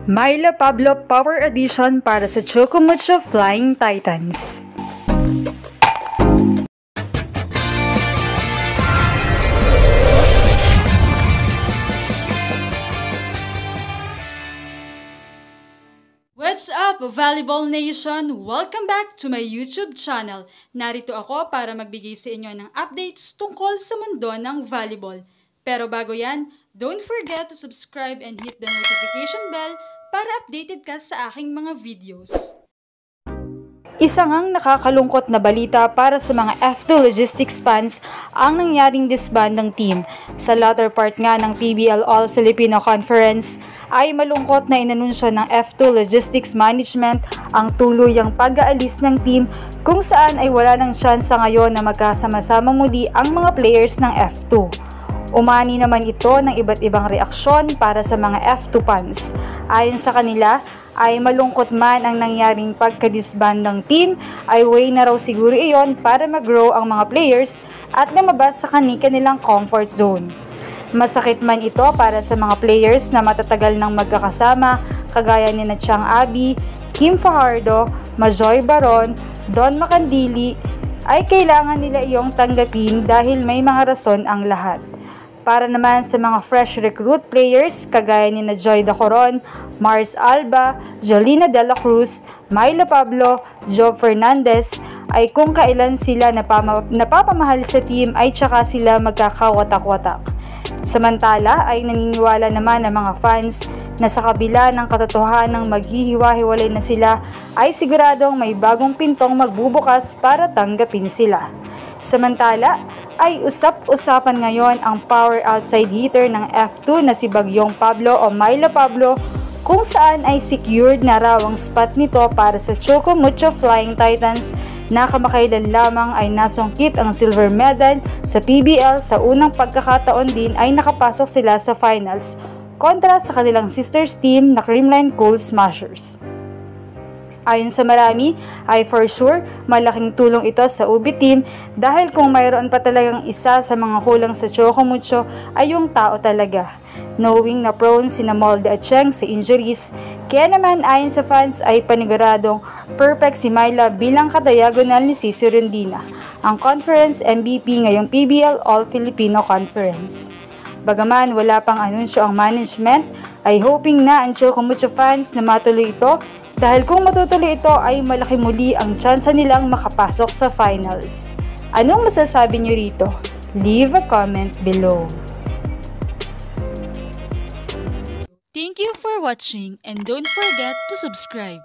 Myla Pablo Power Edition para sa Chocomucho Flying Titans. What's up, Volleyball Nation? Welcome back to my YouTube channel. Narito ako para magbigay sa inyo ng updates tungkol sa mundo ng volleyball. Pero bago yan, don't forget to subscribe and hit the notification bell para updated ka sa aking mga videos. Isa ngang nakakalungkot na balita para sa mga F2 Logistics fans ang nangyaring disband ng team. Sa latter part nga ng PBL All-Filipino Conference ay malungkot na inanunsyo ng F2 Logistics Management ang tuluyang pag-aalis ng team kung saan ay wala ng tsansa ngayon na magkasama-sama muli ang mga players ng F2. Umani naman ito ng iba't ibang reaksyon para sa mga F2 fans. Ayon sa kanila, ay malungkot man ang nangyaring pagka-disband ng team, ay way na raw siguro iyon para mag-grow ang mga players at lumabas sa kanilang comfort zone. Masakit man ito para sa mga players na matatagal nang magkakasama kagaya ni Chang Abby, Kim Fajardo, Majoy Baron, Don Macandili, ay kailangan nila iyong tanggapin dahil may mga rason ang lahat. Para naman sa mga fresh recruit players kagaya ni Joy Dacoron, Mars Alba, Jolina De La Cruz, Myla Pablo, Joe Fernandez, ay kung kailan sila napapamahal sa team ay tsaka sila magkakawatak-watak. Samantala ay naniniwala naman ang mga fans na sa kabila ng katotohanang maghihiwa-hiwalay na sila ay siguradong may bagong pintong magbubukas para tanggapin sila. Samantala ay usap-usapan ngayon ang power outside hitter ng F2 na si Bagyong Pablo o Myla Pablo kung saan ay secured na raw ang spot nito para sa Chocomucho Flying Titans na kamakailan lamang ay nasungkit ang silver medal sa PBL. Sa unang pagkakataon din ay nakapasok sila sa finals kontra sa kanilang sisters team na Creamline Cool Smashers. Ayon sa marami ay for sure malaking tulong ito sa UB team dahil kung mayroon pa talagang isa sa mga kulang sa Chocomucho ay yung tao talaga. Knowing na prone si Molde at Cheng sa injuries, kaya naman ayon sa fans ay paniguradong perfect si Myla bilang kadiagonal ni Sisi Rendina, ang conference MVP ngayong PBL All-Filipino Conference. Bagaman wala pang anunsyo ang management, ay hoping na ang Chocomucho fans na matuloy ito dahil kung matutuloy ito ay malaki muli ang tsansa nilang makapasok sa finals. Anong masasabi niyo rito? Leave a comment below. Thank you for watching and don't forget to subscribe.